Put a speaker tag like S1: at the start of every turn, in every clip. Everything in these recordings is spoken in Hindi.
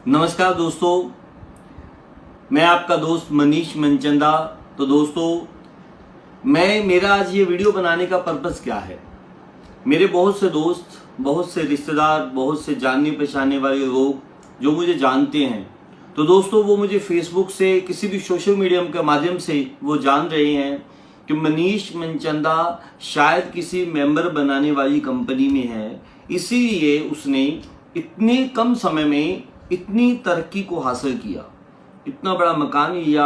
S1: नमस्कार दोस्तों, मैं आपका दोस्त मनीष मनचंदा। तो दोस्तों, मेरा आज ये वीडियो बनाने का पर्पस क्या है। मेरे बहुत से दोस्त, बहुत से रिश्तेदार, बहुत से जानने पहचानने वाले लोग जो मुझे जानते हैं, तो दोस्तों वो मुझे फेसबुक से, किसी भी सोशल मीडिया के माध्यम से वो जान रहे हैं कि मनीष मनचंदा शायद किसी मेंबर बनाने वाली कंपनी में है, इसीलिए उसने इतने कम समय में इतनी तरक्की को हासिल किया, इतना बड़ा मकान लिया,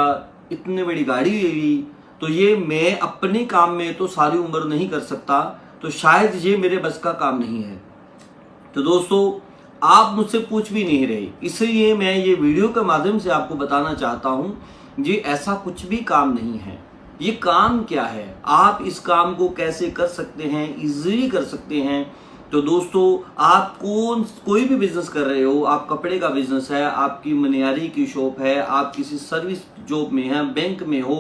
S1: इतनी बड़ी गाड़ी ले ली। तो ये मैं अपने काम में तो सारी उम्र नहीं कर सकता, तो शायद ये मेरे बस का काम नहीं है। तो दोस्तों, आप मुझसे पूछ भी नहीं रहे, इसलिए मैं ये वीडियो के माध्यम से आपको बताना चाहता हूँ, ये ऐसा कुछ भी काम नहीं है। ये काम क्या है, आप इस काम को कैसे कर सकते हैं, इजीली कर सकते हैं। तो दोस्तों, आप कोई भी बिजनेस कर रहे हो, आप कपड़े का बिजनेस है, आपकी मनिहारी की शॉप है, आप किसी सर्विस जॉब में हैं, बैंक में हो,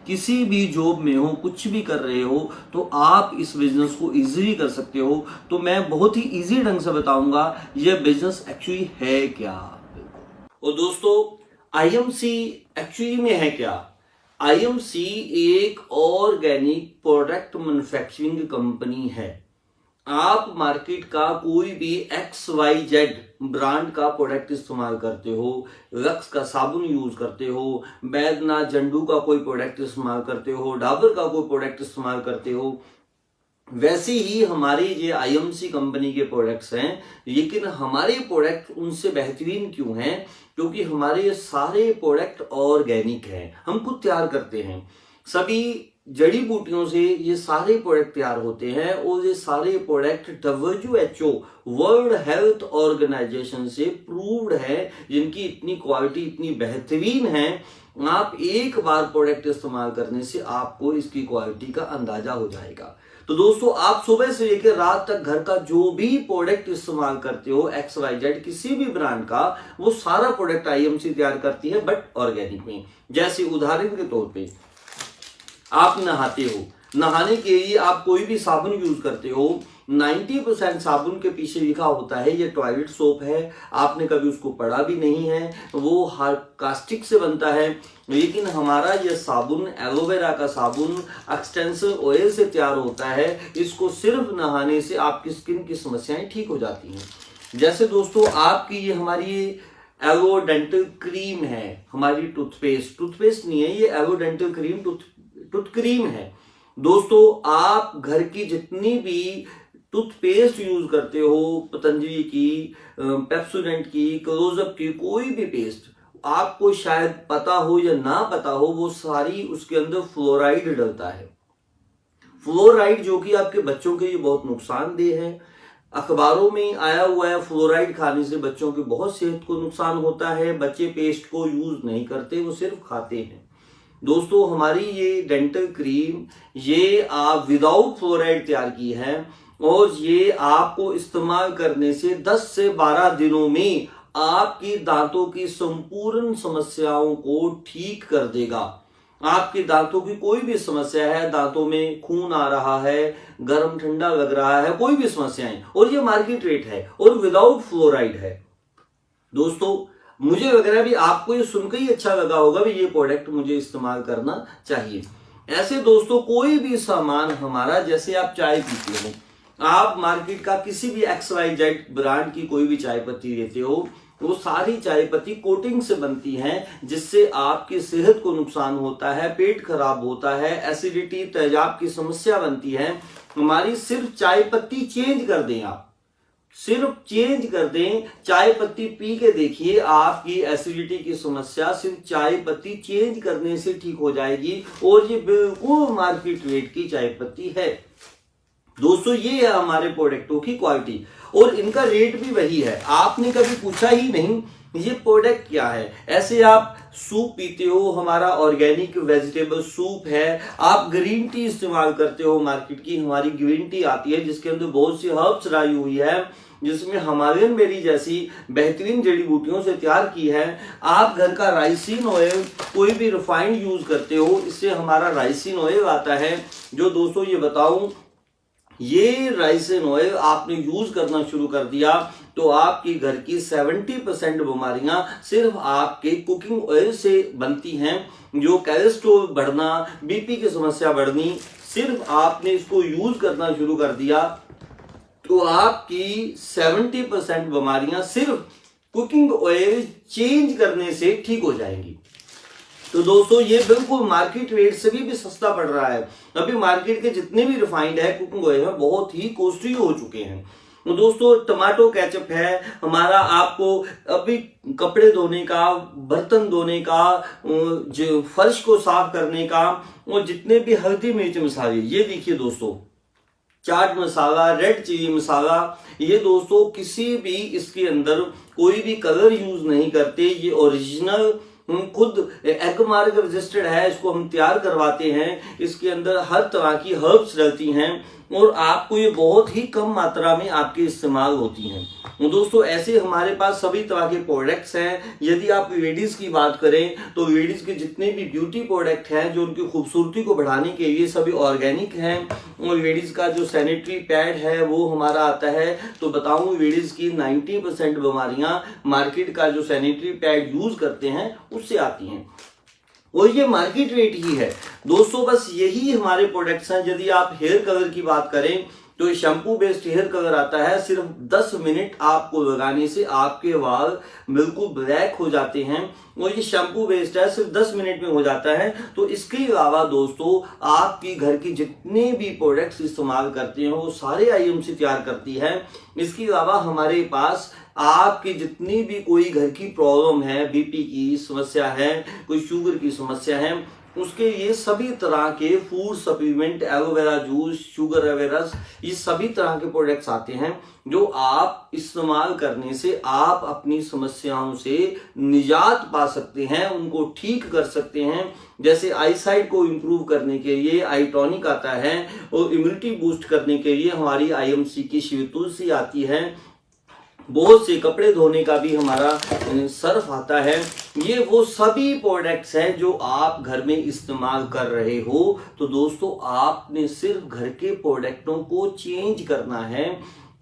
S1: किसी भी जॉब में हो, कुछ भी कर रहे हो, तो आप इस बिजनेस को इजीली कर सकते हो। तो मैं बहुत ही इजी ढंग से बताऊंगा यह बिजनेस एक्चुअली है क्या। और दोस्तों, आईएमसी एक्चुअली में है क्या। आईएमसी एक ऑर्गेनिक प्रोडक्ट मैन्युफैक्चरिंग कंपनी है। आप मार्केट का कोई भी XYZ ब्रांड का प्रोडक्ट इस्तेमाल करते हो, लक्स का साबुन यूज करते हो, बैद्यनाथ जंडू का कोई प्रोडक्ट इस्तेमाल करते हो, डाबर का कोई प्रोडक्ट इस्तेमाल करते हो, वैसे ही हमारी ये आईएमसी कंपनी के प्रोडक्ट्स हैं। लेकिन हमारे प्रोडक्ट उनसे बेहतरीन क्यों हैं? क्योंकि हमारे ये सारे प्रोडक्ट ऑर्गेनिक हैं, हम खुद तैयार करते हैं। सभी जड़ी बूटियों से ये सारे प्रोडक्ट तैयार होते हैं और ये सारे product WHO World Health Organization से प्रूव्ड है, जिनकी इतनी क्वालिटी इतनी बेहतरीन है। आप एक बार प्रोडक्ट इस्तेमाल करने से आपको इसकी क्वालिटी का अंदाजा हो जाएगा। तो दोस्तों, आप सुबह से लेकर रात तक घर का जो भी प्रोडक्ट इस्तेमाल करते हो, XYZ किसी भी ब्रांड का, वो सारा प्रोडक्ट आईएमसी तैयार करती है, बट ऑर्गेनिक में। जैसे उदाहरण के तौर पे, आप नहाते हो, नहाने के लिए आप कोई भी साबुन यूज करते हो, 90% साबुन के पीछे लिखा होता है ये टॉयलेट सोप है। आपने कभी उसको पढ़ा भी नहीं है, वो कास्टिक से बनता है। लेकिन हमारा ये साबुन, एलोवेरा का साबुन एक्सटेंसिव ऑयल से तैयार होता है। इसको सिर्फ नहाने से आपकी स्किन की समस्याएं ठीक हो जाती हैं। जैसे दोस्तों, आपकी ये हमारी एलो डेंटल क्रीम है, हमारी टूथपेस्ट नहीं है, ये aloe dental cream tooth cream है। दोस्तों, आप घर की जितनी भी टूथपेस्ट यूज करते हो, पतंजलि की, पेप्सोडेंट की, क्लोजअप की, कोई भी पेस्ट, आपको शायद पता हो या ना पता हो, वो सारी उसके अंदर फ्लोराइड डलता है। फ्लोराइड जो कि आपके बच्चों के लिए बहुत नुकसानदेह है। अखबारों में आया हुआ है, फ्लोराइड खाने से बच्चों की बहुत सेहत को नुकसान होता है। बच्चे पेस्ट को यूज नहीं करते, वो सिर्फ खाते हैं। दोस्तों, हमारी ये डेंटल क्रीम, ये आप विदाउट फ्लोराइड तैयार की है और ये आपको इस्तेमाल करने से 10 से 12 दिनों में आपकी दांतों की संपूर्ण समस्याओं को ठीक कर देगा। आपके दांतों की कोई भी समस्या है, दांतों में खून आ रहा है, गर्म ठंडा लग रहा है, कोई भी समस्याएं, और ये मार्केट रेट है और विदाउट फ्लोराइड है। दोस्तों, मुझे लग रहा है भी आपको ये सुनकर ही अच्छा लगा होगा भी ये प्रोडक्ट मुझे इस्तेमाल करना चाहिए। ऐसे दोस्तों, कोई भी सामान हमारा, जैसे आप चाय पीते हो, आप मार्केट का किसी भी XYZ ब्रांड की कोई भी चाय पत्ती लेते हो, वो सारी चाय पत्ती कोटिंग से बनती हैं, जिससे आपकी सेहत को नुकसान होता है, पेट खराब होता है, एसिडिटी, तेजाब की समस्या बनती है। हमारी सिर्फ चाय पत्ती चेंज कर दें, आप सिर्फ चेंज कर दें, चाय पत्ती पी के देखिए, आपकी एसिडिटी की समस्या सिर्फ चाय पत्ती चेंज करने से ठीक हो जाएगी। और ये बिल्कुल मार्केट रेट की चाय पत्ती है। दोस्तों, ये है हमारे प्रोडक्टों की क्वालिटी और इनका रेट भी वही है। आपने कभी पूछा ही नहीं ये प्रोडक्ट क्या है। ऐसे आप सूप पीते हो, हमारा ऑर्गेनिक वेजिटेबल सूप है। आप ग्रीन टी इस्तेमाल करते हो, मार्केट की हमारी ग्रीन टी आती है जिसके अंदर बहुत सी हर्ब्स डाली हुई है, जिसमें हिमालयन बेरी जैसी बेहतरीन जड़ी बूटियों से तैयार की है। आप घर का राइसिन ऑयल, कोई भी रिफाइंड यूज करते हो, इससे हमारा राइसिन ऑयल आता है, जो दोस्तों ये बताऊं ये राइसिन ऑयल आपने यूज करना शुरू कर दिया तो आपकी घर की 70% बीमारियां सिर्फ आपके कुकिंग ऑयल से बनती हैं। जो कोलेस्ट्रॉल बढ़ना, बीपी की समस्या बढ़नी, सिर्फ आपने इसको यूज करना शुरू कर दिया तो आपकी 70% बीमारियां सिर्फ कुकिंग ऑयल चेंज करने से ठीक हो जाएंगी। तो दोस्तों ये बिल्कुल मार्केट रेट से भी सस्ता पड़ रहा है। अभी मार्केट के जितने भी रिफाइंड है कुकिंग ऑयल है बहुत ही कॉस्टली हो चुके हैं। तो दोस्तों टमाटो केचप है हमारा, आपको अभी कपड़े धोने का, बर्तन धोने का, जो फर्श को साफ करने का, और जितने भी हल्दी मिर्च मसाले, ये देखिए दोस्तों चाट मसाला, रेड चिली मसाला, ये दोस्तों किसी भी इसके अंदर कोई भी कलर यूज नहीं करते। ये ओरिजिनल खुद एग मार्क रजिस्टर्ड है, इसको हम तैयार करवाते हैं। इसके अंदर हर तरह की हर्ब्स रहती हैं और आपको ये बहुत ही कम मात्रा में आपके इस्तेमाल होती हैं। दोस्तों ऐसे हमारे पास सभी तरह के प्रोडक्ट्स हैं। यदि आप लेडीज की बात करें तो लेडीज के जितने भी ब्यूटी प्रोडक्ट हैं जो उनकी खूबसूरती को बढ़ाने के लिए सभी ऑर्गेनिक हैं। और लेडीज का जो सैनिटरी पैड है वो हमारा आता है, तो बताऊं लेडीज की 90% बीमारियां मार्केट का जो सैनिटरी पैड यूज करते हैं उससे आती हैं और ये मार्केट रेट ही है दोस्तों। बस यही हमारे प्रोडक्ट्स हैं। यदि आप हेयर कलर की बात करें तो ये शैम्पू बेस्ड हेयर कलर आता है। सिर्फ 10 मिनट आपको लगाने से आपके बाल बिल्कुल ब्लैक हो जाते हैं और ये शैम्पू बेस्ड है, सिर्फ 10 मिनट में हो जाता है। तो इसके अलावा दोस्तों आपकी घर की जितने भी प्रोडक्ट्स इस्तेमाल करते हैं वो सारे आईएमसी तैयार करती है। इसके अलावा हमारे पास आपकी जितनी भी कोई घर की प्रॉब्लम है, बीपी की समस्या है, कोई शुगर की समस्या है, उसके ये सभी तरह के food supplement, aloe vera juice, sugar एवेरस, ये सभी तरह के प्रोडक्ट्स आते हैं जो आप इस्तेमाल करने से आप अपनी समस्याओं से निजात पा सकते हैं, उनको ठीक कर सकते हैं। जैसे आईसाइट को इंप्रूव करने के लिए आई टॉनिक आता है और इम्यूनिटी बूस्ट करने के लिए हमारी आईएमसी की शिव तुलसी आती है। बहुत से कपड़े धोने का भी हमारा सर्फ आता है। ये वो सभी प्रोडक्ट्स हैं जो आप घर में इस्तेमाल कर रहे हो। तो दोस्तों आपने सिर्फ घर के प्रोडक्टों को चेंज करना है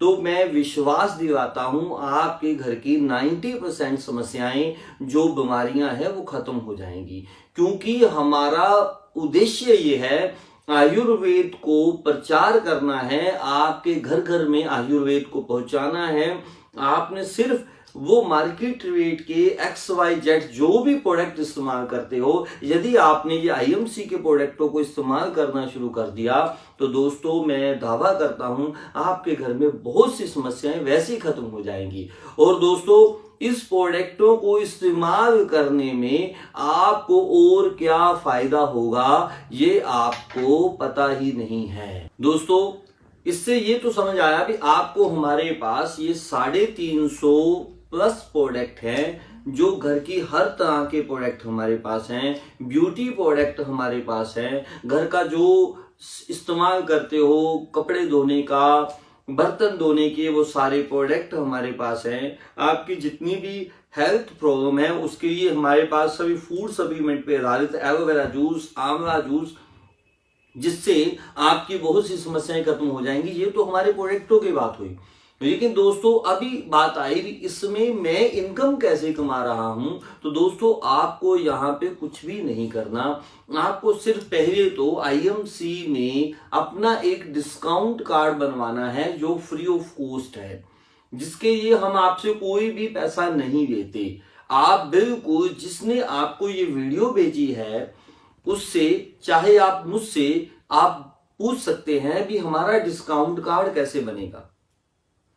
S1: तो मैं विश्वास दिलाता हूं आपके घर की 90% समस्याएं जो बीमारियां हैं वो खत्म हो जाएंगी। क्योंकि हमारा उद्देश्य ये है आयुर्वेद को प्रचार करना है, आपके घर घर में आयुर्वेद को पहुंचाना है। आपने सिर्फ वो मार्केट रेट के XYZ जो भी प्रोडक्ट इस्तेमाल करते हो, यदि आपने ये आईएमसी के प्रोडक्टों को इस्तेमाल करना शुरू कर दिया तो दोस्तों मैं दावा करता हूं आपके घर में बहुत सी समस्याएं वैसे ही खत्म हो जाएंगी। और दोस्तों इस प्रोडक्टों को इस्तेमाल करने में आपको और क्या फायदा होगा ये आपको पता ही नहीं है। दोस्तों इससे ये तो समझ आया भी आपको हमारे पास ये 350 प्लस प्रोडक्ट हैं जो घर की हर तरह के प्रोडक्ट हमारे पास हैं, ब्यूटी प्रोडक्ट हमारे पास हैं, घर का जो इस्तेमाल करते हो, कपड़े धोने का, बर्तन धोने के, वो सारे प्रोडक्ट हमारे पास हैं। आपकी जितनी भी हेल्थ प्रॉब्लम है उसके लिए हमारे पास सभी फूड सप्लीमेंट पे आधारित एलोवेरा जूस, आंवला जूस, जिससे आपकी बहुत सी समस्याएं खत्म हो जाएंगी। ये तो हमारे प्रोडक्टों की बात हुई। लेकिन दोस्तों अभी बात आई इसमें मैं इनकम कैसे कमा रहा हूं। तो दोस्तों आपको यहाँ पे कुछ भी नहीं करना, आपको सिर्फ पहले तो आईएमसी में अपना एक डिस्काउंट कार्ड बनवाना है जो फ्री ऑफ कॉस्ट है, जिसके लिए हम आपसे कोई भी पैसा नहीं लेते। आप बिल्कुल जिसने आपको ये वीडियो भेजी है उससे, चाहे आप मुझसे आप पूछ सकते हैं भी हमारा डिस्काउंट कार्ड कैसे बनेगा।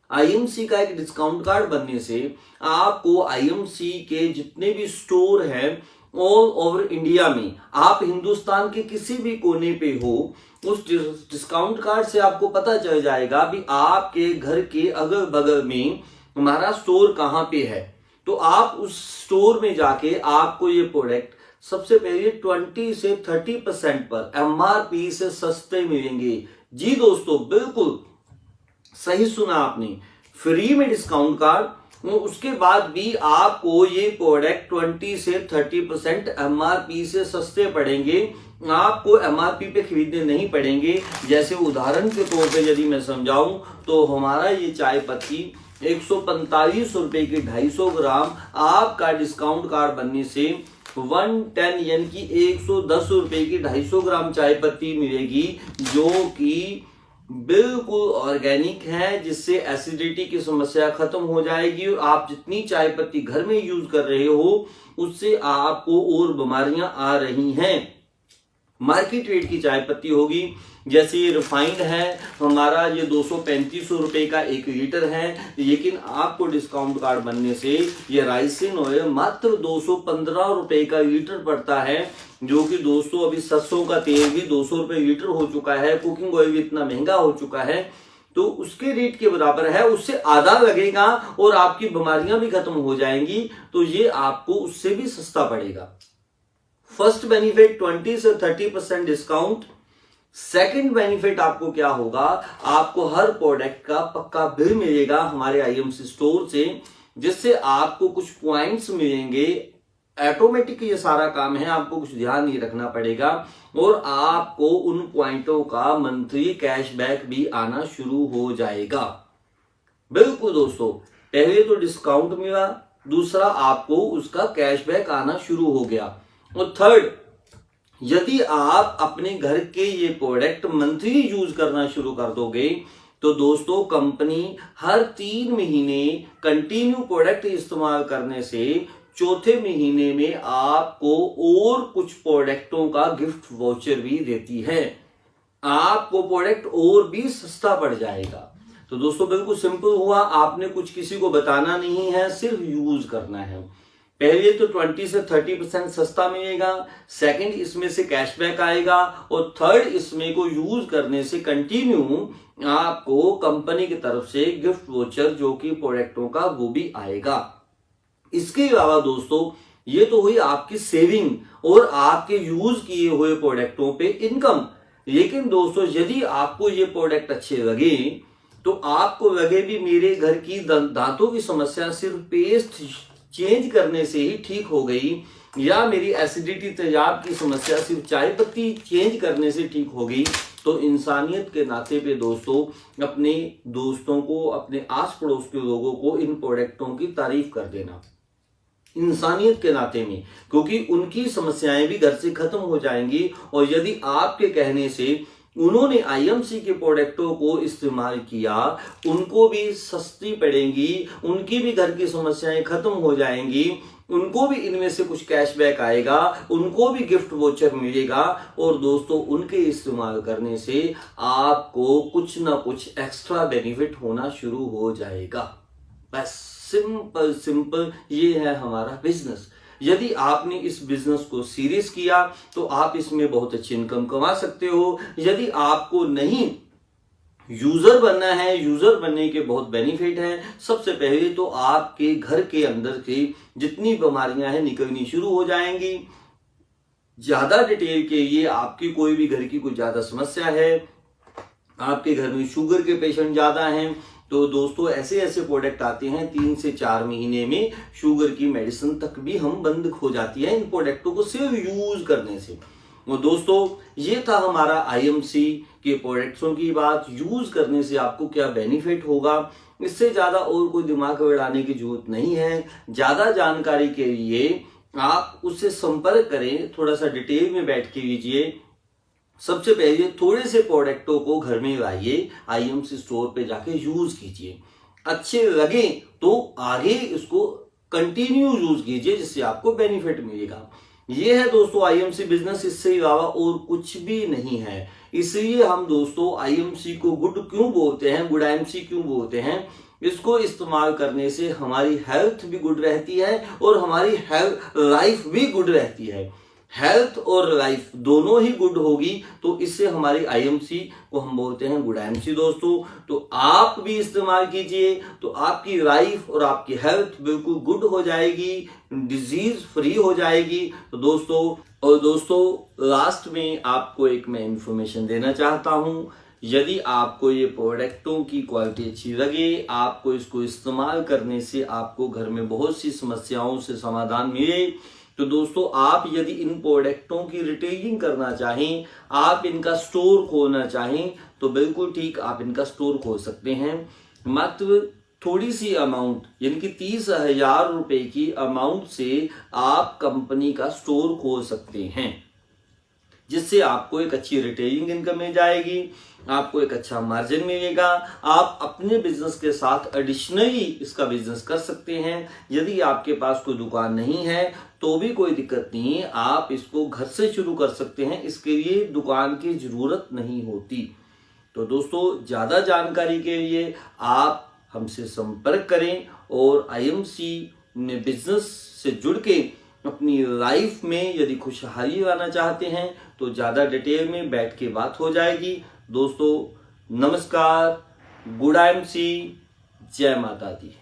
S1: आईएमसी का एक डिस्काउंट कार्ड बनने से आपको आईएमसी के जितने भी स्टोर हैं ऑल ओवर इंडिया में, आप हिंदुस्तान के किसी भी कोने पे हो, उस डिस्काउंट कार्ड से आपको पता चल जाएगा भी आपके घर के अगल बगल में हमारा स्टोर कहां पे है। तो आप उस स्टोर में जाके आपको ये प्रोडक्ट सबसे पहले 20 से 30% पर एमआरपी से सस्ते मिलेंगे। जी दोस्तों बिल्कुल सही सुना आपने, फ्री में डिस्काउंट कार्ड उसके बाद भी आपको ये प्रोडक्ट 20 से 30% एमआरपी से सस्ते पड़ेंगे, आपको एमआरपी पे खरीदने नहीं पड़ेंगे। जैसे उदाहरण के तौर पे यदि मैं समझाऊं तो हमारा ये चाय पत्ती 145 रुपए की 250 ग्राम आपका डिस्काउंट कार्ड बनने से 110 यानी कि 110 रुपए की 250 ग्राम चाय पत्ती मिलेगी, जो कि बिल्कुल ऑर्गेनिक है, जिससे एसिडिटी की समस्या खत्म हो जाएगी और आप जितनी चाय पत्ती घर में यूज कर रहे हो उससे आपको और बीमारियां आ रही हैं। मार्केट रेट की चाय पत्ती होगी, जैसे ये रिफाइंड है हमारा ये 235 रुपए का 1 लीटर है, लेकिन आपको डिस्काउंट कार्ड बनने से ये राइसिन ऑयल मात्र 215 रुपए का लीटर पड़ता है, जो कि दोस्तों अभी सरसों का तेल भी 200 रुपए लीटर हो चुका है, कुकिंग ऑयल भी इतना महंगा हो चुका है, तो उसके रेट के बराबर है, उससे आधा लगेगा और आपकी बीमारियां भी खत्म हो जाएंगी, तो ये आपको उससे भी सस्ता पड़ेगा। फर्स्ट बेनिफिट 20 से 30% डिस्काउंट। सेकंड बेनिफिट आपको क्या होगा, आपको हर प्रोडक्ट का पक्का बिल मिलेगा हमारे आईएमसी स्टोर से, जिससे आपको कुछ पॉइंट्स मिलेंगे। ऑटोमेटिक ये सारा काम है, आपको कुछ ध्यान नहीं रखना पड़ेगा और आपको उन पॉइंटों का मंथली कैशबैक भी आना शुरू हो जाएगा। बिल्कुल दोस्तों, पहले तो डिस्काउंट मिला, दूसरा आपको उसका कैशबैक आना शुरू हो गया, और थर्ड, यदि आप अपने घर के ये प्रोडक्ट मंथली यूज करना शुरू कर दोगे तो दोस्तों कंपनी हर 3 महीने कंटिन्यू प्रोडक्ट इस्तेमाल करने से चौथे महीने में आपको और कुछ प्रोडक्टों का गिफ्ट वाउचर भी देती है, आपको प्रोडक्ट और भी सस्ता पड़ जाएगा। तो दोस्तों बिल्कुल सिंपल हुआ, आपने कुछ किसी को बताना नहीं है, सिर्फ यूज करना है। पहले तो 20 से 30% सस्ता मिलेगा, सेकंड इसमें से कैशबैक आएगा, और थर्ड इसमें को यूज करने से कंटिन्यू आपको कंपनी की तरफ से गिफ्ट वोचर जो कि प्रोडक्टों का वो भी आएगा। इसके अलावा दोस्तों ये तो हुई आपकी सेविंग और आपके यूज किए हुए प्रोडक्टों पे इनकम। लेकिन दोस्तों यदि आपको ये प्रोडक्ट अच्छे लगे तो आपको लगे भी मेरे घर की दांतों की समस्या सिर्फ पेस्ट चेंज करने से ही ठीक हो गई, या मेरी एसिडिटी तेजाब की समस्या सिर्फ चाय पत्ती चेंज करने से ठीक हो गई, तो इंसानियत के नाते पे दोस्तों अपने दोस्तों को, अपने आस पड़ोस के लोगों को इन प्रोडक्टों की तारीफ कर देना, इंसानियत के नाते में, क्योंकि उनकी समस्याएं भी घर से खत्म हो जाएंगी। और यदि आपके कहने से उन्होंने आईएमसी के प्रोडक्टों को इस्तेमाल किया, उनको भी सस्ती पड़ेंगी, उनकी भी घर की समस्याएं खत्म हो जाएंगी, उनको भी इनमें से कुछ कैशबैक आएगा, उनको भी गिफ्ट वोचर मिलेगा, और दोस्तों उनके इस्तेमाल करने से आपको कुछ ना कुछ एक्स्ट्रा बेनिफिट होना शुरू हो जाएगा। बस सिंपल सिंपल ये है हमारा बिजनेस। यदि आपने इस बिजनेस को सीरियस किया तो आप इसमें बहुत अच्छी इनकम कमा सकते हो। यदि आपको नहीं यूजर बनना है, यूजर बनने के बहुत बेनिफिट हैं। सबसे पहले तो आपके घर के अंदर की जितनी बीमारियां हैं निकलनी शुरू हो जाएंगी। ज्यादा डिटेल के लिए, आपकी कोई भी घर की कोई ज्यादा समस्या है, आपके घर में शुगर के पेशेंट ज्यादा हैं, तो दोस्तों ऐसे ऐसे प्रोडक्ट आते हैं 3 से 4 महीने में शुगर की मेडिसिन तक भी हम बंद हो जाती है इन प्रोडक्टों को सिर्फ यूज करने से। और दोस्तों ये था हमारा आईएमसी के प्रोडक्ट्सों की बात। यूज करने से आपको क्या बेनिफिट होगा, इससे ज्यादा और कोई दिमाग बढ़ाने की जरूरत नहीं है। ज्यादा जानकारी के लिए आप उससे संपर्क करें, थोड़ा सा डिटेल में बैठ के लीजिए। सबसे पहले थोड़े से प्रोडक्टों को घर में लाइए, आईएमसी स्टोर पे जाके यूज कीजिए, अच्छे लगे तो आगे इसको कंटिन्यू यूज कीजिए, जिससे आपको बेनिफिट मिलेगा। ये है दोस्तों आईएमसी बिजनेस, इससे अलावा और कुछ भी नहीं है। इसलिए हम दोस्तों आईएमसी को गुड क्यों बोलते हैं, गुड आईएमसी क्यों बोलते हैं, इसको इस्तेमाल करने से हमारी हेल्थ भी गुड रहती है और हमारी लाइफ भी गुड रहती है। हेल्थ और लाइफ दोनों ही गुड होगी, तो इससे हमारी आईएमसी को हम बोलते हैं गुड आईएमसी दोस्तों। तो आप भी इस्तेमाल कीजिए, तो आपकी लाइफ और आपकी हेल्थ बिल्कुल गुड हो जाएगी, डिजीज फ्री हो जाएगी। तो दोस्तों लास्ट में आपको एक मैं इंफॉर्मेशन देना चाहता हूं। यदि आपको ये प्रोडक्टों की क्वालिटी अच्छी लगे, आपको इसको इस्तेमाल करने से आपको घर में बहुत सी समस्याओं से समाधान मिले, तो दोस्तों आप यदि इन प्रोडक्टों की रिटेलिंग करना चाहें, आप इनका स्टोर खोलना चाहें, तो बिल्कुल ठीक, आप इनका स्टोर खोल सकते हैं। मात्र थोड़ी सी अमाउंट यानी कि 30,000 रुपए की अमाउंट से आप कंपनी का स्टोर खोल सकते हैं, जिससे आपको एक अच्छी रिटेलिंग इनकम मिल जाएगी, आपको एक अच्छा मार्जिन मिलेगा। आप अपने बिजनेस के साथ एडिशनली इसका बिजनेस कर सकते हैं। यदि आपके पास कोई दुकान नहीं है तो भी कोई दिक्कत नहीं, आप इसको घर से शुरू कर सकते हैं, इसके लिए दुकान की जरूरत नहीं होती। तो दोस्तों ज्यादा जानकारी के लिए आप हमसे संपर्क करें और आईएमसी में बिजनेस से जुड़ के अपनी लाइफ में यदि खुशहाली लाना चाहते हैं तो ज्यादा डिटेल में बैठ के बात हो जाएगी। दोस्तों नमस्कार, गुड आईएमसी, जय माता दी।